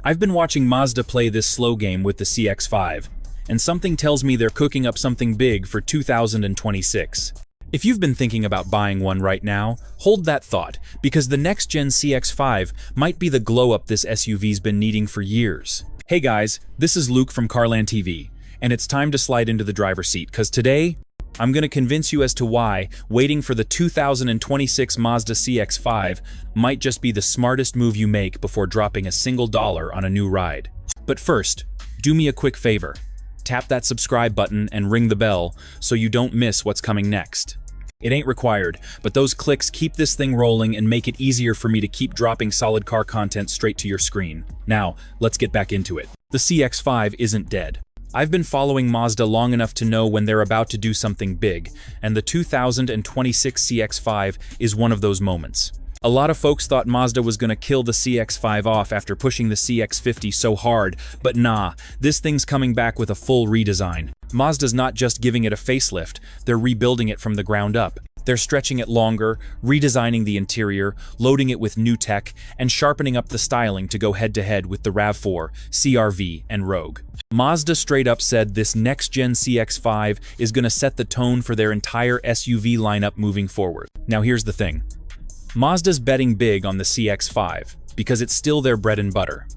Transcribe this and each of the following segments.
I've been watching Mazda play this slow game with the CX-5, and something tells me they're cooking up something big for 2026. If you've been thinking about buying one right now, hold that thought, because the next-gen CX-5 might be the glow-up this SUV's been needing for years. Hey guys, this is Luke from CarlandTV, and it's time to slide into the driver's seat, because today, I'm going to convince you as to why waiting for the 2026 Mazda CX-5 might just be the smartest move you make before dropping a single dollar on a new ride. But first, do me a quick favor. Tap that subscribe button and ring the bell so you don't miss what's coming next. It ain't required, but those clicks keep this thing rolling and make it easier for me to keep dropping solid car content straight to your screen. Now, let's get back into it. The CX-5 isn't dead. I've been following Mazda long enough to know when they're about to do something big, and the 2026 CX-5 is one of those moments. A lot of folks thought Mazda was gonna kill the CX-5 off after pushing the CX-50 so hard, but nah, this thing's coming back with a full redesign. Mazda's not just giving it a facelift, they're rebuilding it from the ground up. They're stretching it longer, redesigning the interior, loading it with new tech, and sharpening up the styling to go head-to-head with the RAV4, CR-V, and Rogue. Mazda straight up said this next-gen CX-5 is gonna set the tone for their entire SUV lineup moving forward. Now here's the thing. Mazda's betting big on the CX-5 because it's still their bread and butter.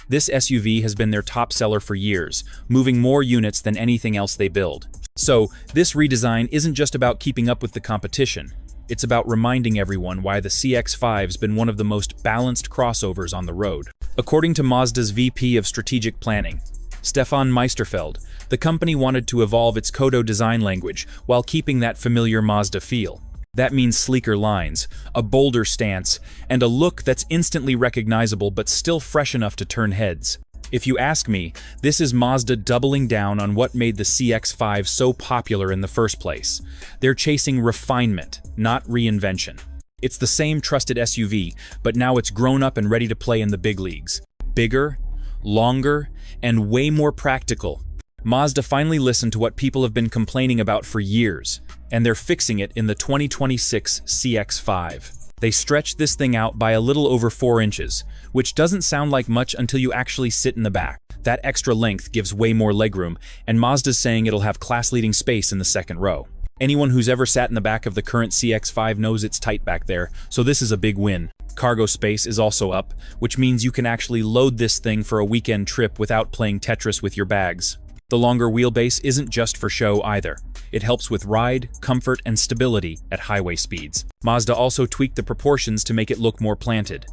This SUV has been their top seller for years, moving more units than anything else they build. So, this redesign isn't just about keeping up with the competition. It's about reminding everyone why the CX-5's been one of the most balanced crossovers on the road. According to Mazda's VP of Strategic Planning, Stefan Meisterfeld, the company wanted to evolve its Kodo design language while keeping that familiar Mazda feel. That means sleeker lines, a bolder stance, and a look that's instantly recognizable but still fresh enough to turn heads. If you ask me, this is Mazda doubling down on what made the CX-5 so popular in the first place. They're chasing refinement, not reinvention. It's the same trusted SUV, but now it's grown up and ready to play in the big leagues. Bigger, longer, and way more practical. Mazda finally listened to what people have been complaining about for years, and they're fixing it in the 2026 CX-5. They stretched this thing out by a little over 4 inches, which doesn't sound like much until you actually sit in the back. That extra length gives way more legroom, and Mazda's saying it'll have class-leading space in the second row. Anyone who's ever sat in the back of the current CX-5 knows it's tight back there, so this is a big win. Cargo space is also up, which means you can actually load this thing for a weekend trip without playing Tetris with your bags. The longer wheelbase isn't just for show either. It helps with ride, comfort, and stability at highway speeds. Mazda also tweaked the proportions to make it look more planted.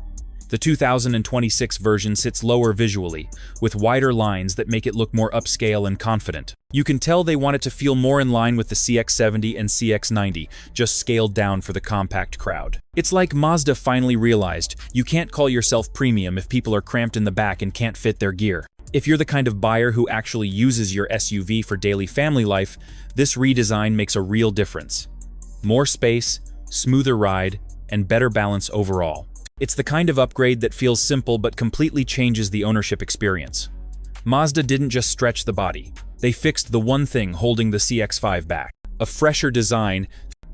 The 2026 version sits lower visually, with wider lines that make it look more upscale and confident. You can tell they want it to feel more in line with the CX-70 and CX-90, just scaled down for the compact crowd. It's like Mazda finally realized you can't call yourself premium if people are cramped in the back and can't fit their gear. If you're the kind of buyer who actually uses your SUV for daily family life, this redesign makes a real difference. More space, smoother ride, and better balance overall. It's the kind of upgrade that feels simple but completely changes the ownership experience. Mazda didn't just stretch the body. They fixed the one thing holding the CX-5 back. A fresher design.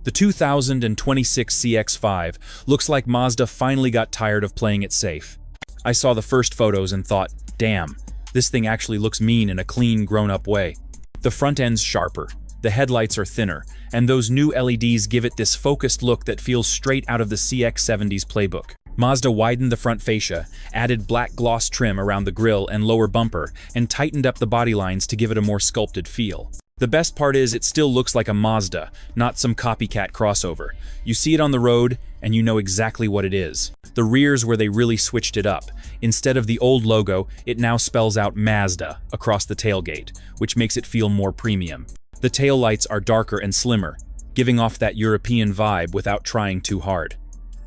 The 2026 CX-5 looks like Mazda finally got tired of playing it safe. I saw the first photos and thought, damn, this thing actually looks mean in a clean, grown-up way. The front end's sharper, the headlights are thinner, and those new LEDs give it this focused look that feels straight out of the CX-70's playbook. Mazda widened the front fascia, added black gloss trim around the grille and lower bumper, and tightened up the body lines to give it a more sculpted feel. The best part is it still looks like a Mazda, not some copycat crossover. You see it on the road, and you know exactly what it is. The rear's where they really switched it up. Instead of the old logo, it now spells out Mazda across the tailgate, which makes it feel more premium. The taillights are darker and slimmer, giving off that European vibe without trying too hard.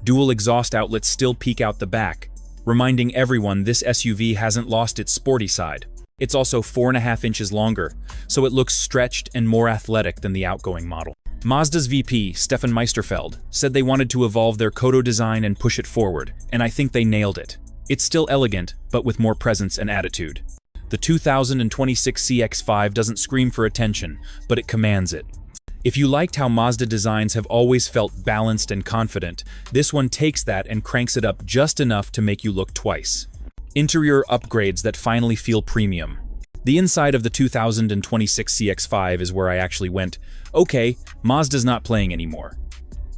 Dual exhaust outlets still peek out the back, reminding everyone this SUV hasn't lost its sporty side. It's also 4.5 inches longer, so it looks stretched and more athletic than the outgoing model. Mazda's VP, Stefan Meisterfeld, said they wanted to evolve their Kodo design and push it forward, and I think they nailed it. It's still elegant, but with more presence and attitude. The 2026 CX-5 doesn't scream for attention, but it commands it. If you liked how Mazda designs have always felt balanced and confident, this one takes that and cranks it up just enough to make you look twice. Interior upgrades that finally feel premium. The inside of the 2026 CX-5 is where I actually went, okay, Mazda's not playing anymore.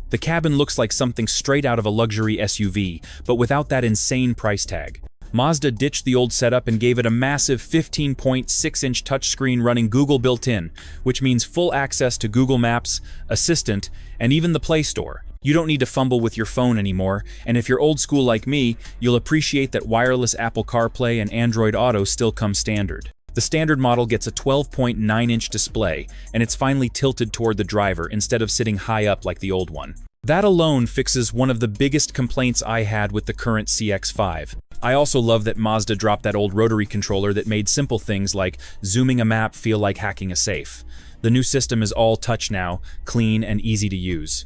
The cabin looks like something straight out of a luxury SUV, but without that insane price tag. Mazda ditched the old setup and gave it a massive 15.6-inch touchscreen running Google built-in, which means full access to Google Maps, Assistant, and even the Play Store. You don't need to fumble with your phone anymore, and if you're old school like me, you'll appreciate that wireless Apple CarPlay and Android Auto still come standard. The standard model gets a 12.9-inch display, and it's finally tilted toward the driver instead of sitting high up like the old one. That alone fixes one of the biggest complaints I had with the current CX-5. I also love that Mazda dropped that old rotary controller that made simple things like zooming a map feel like hacking a safe. The new system is all touch now, clean and easy to use.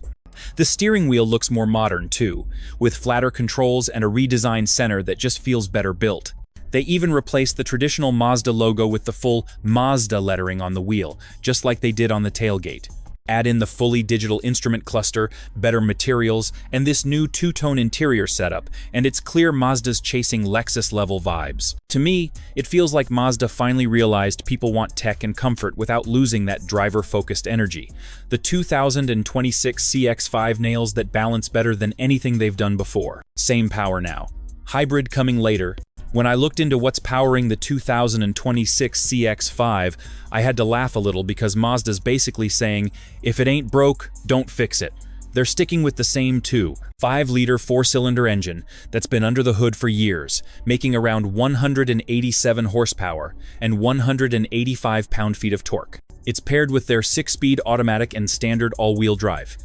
The steering wheel looks more modern too, with flatter controls and a redesigned center that just feels better built. They even replaced the traditional Mazda logo with the full Mazda lettering on the wheel, just like they did on the tailgate. Add in the fully digital instrument cluster, better materials, and this new two-tone interior setup, and it's clear Mazda's chasing Lexus-level vibes. To me, it feels like Mazda finally realized people want tech and comfort without losing that driver-focused energy. The 2026 CX-5 nails that balance better than anything they've done before. Same power now. Hybrid coming later. When I looked into what's powering the 2026 CX-5, I had to laugh a little because Mazda's basically saying, if it ain't broke, don't fix it. They're sticking with the same 5-liter 4-cylinder engine that's been under the hood for years, making around 187 horsepower and 185 pound-feet of torque. It's paired with their 6-speed automatic and standard all-wheel drive.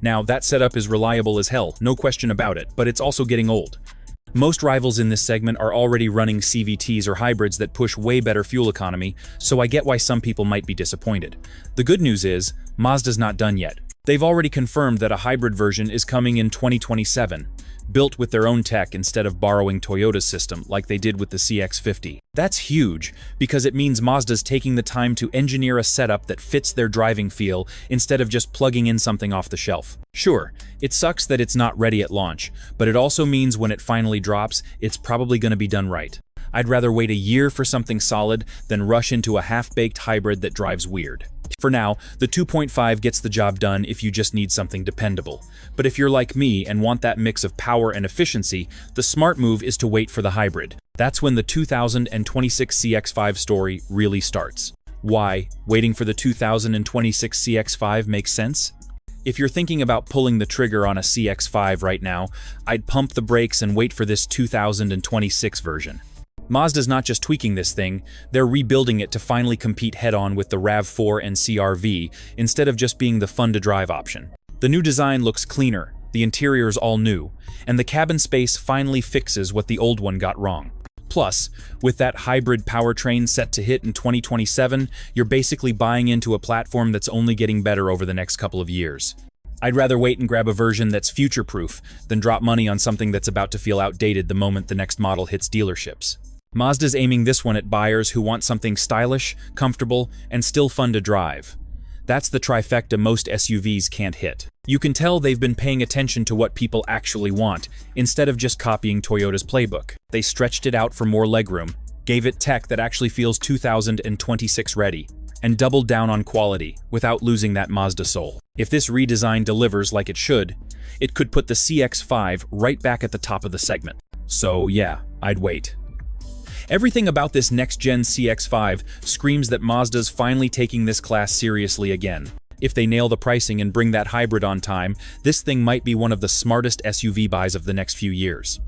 Now, that setup is reliable as hell, no question about it, but it's also getting old. Most rivals in this segment are already running CVTs or hybrids that push way better fuel economy, so I get why some people might be disappointed. The good news is, Mazda's not done yet. They've already confirmed that a hybrid version is coming in 2027, built with their own tech instead of borrowing Toyota's system like they did with the CX-50. That's huge, because it means Mazda's taking the time to engineer a setup that fits their driving feel instead of just plugging in something off the shelf. Sure, it sucks that it's not ready at launch, but it also means when it finally drops, it's probably going to be done right. I'd rather wait a year for something solid than rush into a half-baked hybrid that drives weird. For now, the 2.5 gets the job done if you just need something dependable. But if you're like me and want that mix of power and efficiency, the smart move is to wait for the hybrid. That's when the 2026 CX-5 story really starts. Why waiting for the 2026 CX-5 makes sense? If you're thinking about pulling the trigger on a CX-5 right now, I'd pump the brakes and wait for this 2026 version. Mazda's not just tweaking this thing, they're rebuilding it to finally compete head-on with the RAV4 and CR-V instead of just being the fun-to-drive option. The new design looks cleaner, the interior's all new, and the cabin space finally fixes what the old one got wrong. Plus, with that hybrid powertrain set to hit in 2027, you're basically buying into a platform that's only getting better over the next couple of years. I'd rather wait and grab a version that's future-proof than drop money on something that's about to feel outdated the moment the next model hits dealerships. Mazda's aiming this one at buyers who want something stylish, comfortable, and still fun to drive. That's the trifecta most SUVs can't hit. You can tell they've been paying attention to what people actually want, instead of just copying Toyota's playbook. They stretched it out for more legroom, gave it tech that actually feels 2026 ready, and doubled down on quality without losing that Mazda soul. If this redesign delivers like it should, it could put the CX-5 right back at the top of the segment. So yeah, I'd wait. Everything about this next-gen CX-5 screams that Mazda's finally taking this class seriously again. If they nail the pricing and bring that hybrid on time, this thing might be one of the smartest SUV buys of the next few years.